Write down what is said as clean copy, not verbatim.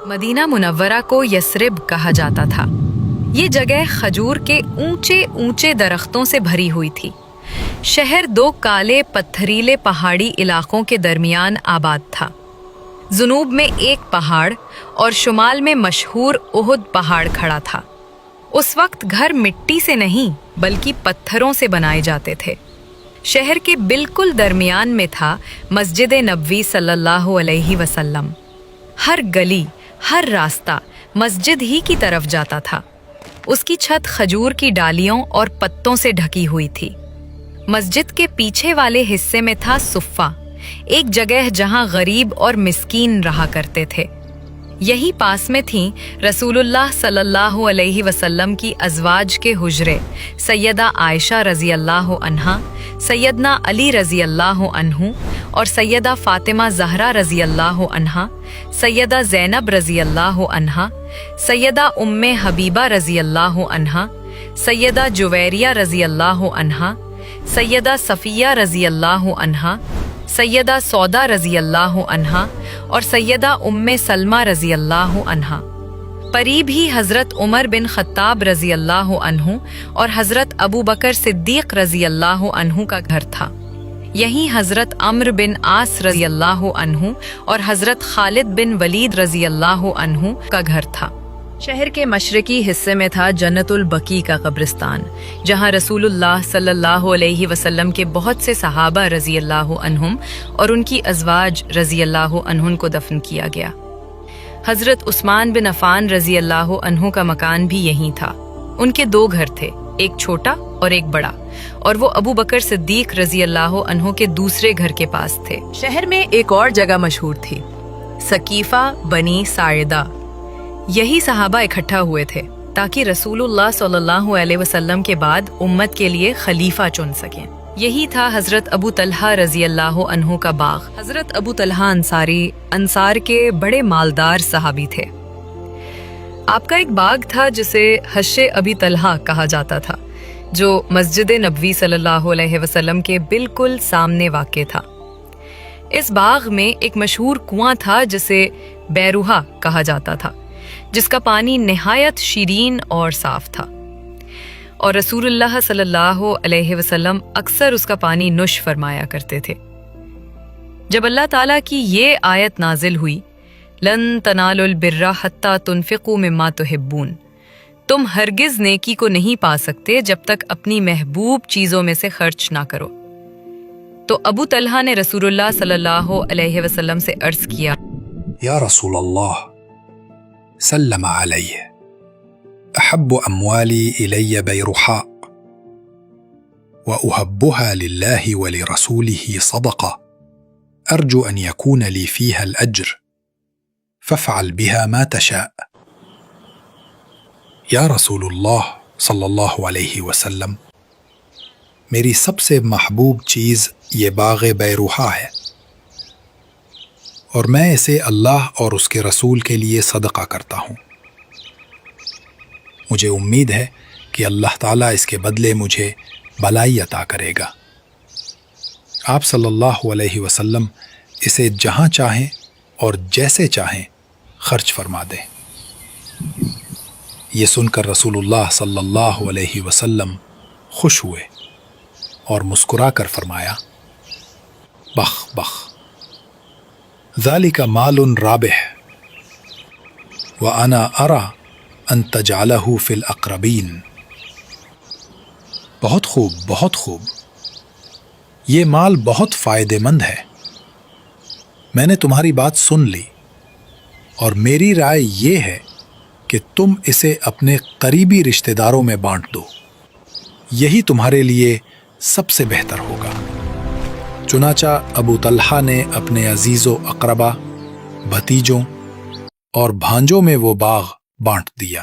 Medina Munawwara को यसरिब कहा जाता था। ये जगह खजूर के ऊंचे ऊंचे दरख्तों से भरी हुई थी। शहर दो काले पत्थरीले पहाड़ी इलाकों के दरमियान आबाद था। जुनूब में एक पहाड़ और शुमाल में मशहूर उहुद पहाड़ खड़ा था। उस वक्त घर मिट्टी से नहीं बल्कि पत्थरों से बनाए जाते थे। शहर के बिल्कुल दरमियान में था मस्जिद नबवी सल्लल्लाहु अलैहि वसल्लम। हर गली हर रास्ता मस्जिद ही की तरफ जाता था। उसकी छत खजूर की डालियों और पत्तों से ढकी हुई थी। मस्जिद के पीछे वाले हिस्से में था सुफ़्फ़ा, एक जगह जहां गरीब और मिस्कीन रहा करते थे। यही पास में थी रसूलुल्लाह सल्लल्लाहु अलैहि वसल्लम की अज़वाज के हुजरे सैयदा आयशा रज़ी अल्लाह अन्हा, सैयदना अली रज़ी अल्लाह अन्हु और सैयदा फ़ातिमा ज़हरा रज़ी अल्लाह अन्हा, सैयदा ज़ैनब रज़ी अल्लाह अन्हा, सैयदा उम्मे हबीबा रज़ी अल्लाह अन्हा, सैयदा जुवैरिया रज़ी अल्लाह अन्हा, सैयदा सफ़िया रज़ी अल्लाह अन्हा, सैयदा सौदा रज़ी अल्लाह अन्हा और सैयदा उम्मे सलमा रज़ी अल्लाह अन्हा। करीब ही हज़रत उमर बिन ख़त्ताब रज़ी अल्लाह अन्हु और हज़रत अबू बकर सिद्दीक़ रज़ी अल्लाह अन्हु का घर था। यहीं हज़रत अम्र बिन आस रज़ी अल्लाह अन्हु और हज़रत खालिद बिन वलीद रज़ी अल्लाह अन्हु का घर था। शहर के मशरकी हिस्से में था जन्नतुल बकी का कब्रिस्तान, जहां रसूलुल्लाह सल्लल्लाहु अलैहि वसल्लम के बहुत से सहाबा रज़ी अल्लाह अन्हुम और उनकी अज़वाज रज़ी अल्लाह अन्हुन को दफन किया गया। हज़रत उस्मान बिन अफ़ान रज़ी अल्लाह अन्हु का मकान भी यहीं था। उनके दो घर थे, एक छोटा और एक बड़ा, और वो अबू बकर सिद्दीक़ रज़ी अल्लाह अन्हु के दूसरे घर के पास थे। शहर में एक और जगह मशहूर थी, सकीफ़ा बनी साइदा। यही सहाबा इकट्ठा हुए थे ताकि रसूलुल्लाह सल्लल्लाहु अलैहि वसल्लम के बाद उम्मत के लिए खलीफा चुन सकें। यही था हज़रत अबू तलहा रज़ी अल्लाह अन्हु का बाग। हज़रत अबू तलहा अंसारी अंसार के बड़े मालदार सहाबी थे। आपका एक बाग था जिसे हश्शे अबी तलहा कहा जाता था, जो मस्जिद नबवी सल्लल्लाहु अलैहि वसल्लम के बिल्कुल सामने वाक़े था। इस बाग में एक मशहूर कुआं था जिसे बैरुहा कहा जाता था, जिसका पानी निहायत शीरीन और साफ था, और रसूलुल्लाह सल्लल्लाहु अलैहि वसल्लम अक्सर उसका पानी नुश फरमाया करते थे। जब अल्लाह ताला की ये आयत नाजिल हुई, लन तनालुल बिर्रा हत्ता तुनफिकू मिम्मा तुहिब्बून, तुम हरगिज नेकी को नहीं पा सकते जब तक अपनी महबूब चीजों में से खर्च ना करो, तो अबू तलहा ने रसूलुल्लाह सल्लल्लाहु अलैहि वसल्लम से अर्ज किया, या रसूलल्लाह सल्लम अलैहि अहब्बु अम्वाली इलैया बैरुहा व उहब्बुहा लिल्लाहि व लिरसूलिहि सदक़ा अर्जु अन यकून ली फीहा अल-अज्र फफ़अल बिहा मा तशा। या रसूलुल्लाह सल्लल्लाहु अलैहि वसल्लम, मेरी सबसे महबूब चीज़ ये बाग़ बैरुहा है और मैं इसे अल्लाह और उसके रसूल के लिए सदका करता हूँ। मुझे उम्मीद है कि अल्लाह ताला इसके बदले मुझे भलाई अता करेगा। आप सल्लल्लाहु अलैहि वसल्लम इसे जहाँ चाहें और जैसे चाहें खर्च फरमा दें। ये सुनकर रसूलुल्लाह सल्लल्लाहु अलैहि वसल्लम खुश हुए और मुस्कुराकर फरमाया, बख बख ज़ालिका मालुन राबिह व अना अरा अन तजअलहु फिल अक़रबीन। बहुत खूब, बहुत खूब, ये माल बहुत फ़ायदेमंद है। मैंने तुम्हारी बात सुन ली और मेरी राय ये है कि तुम इसे अपने करीबी रिश्तेदारों में बांट दो, यही तुम्हारे लिए सबसे बेहतर होगा। चुनाचा अबू तलहा ने अपने अजीज़ो अक़रबा, भतीजों और भांजों में वो बाग बांट दिया।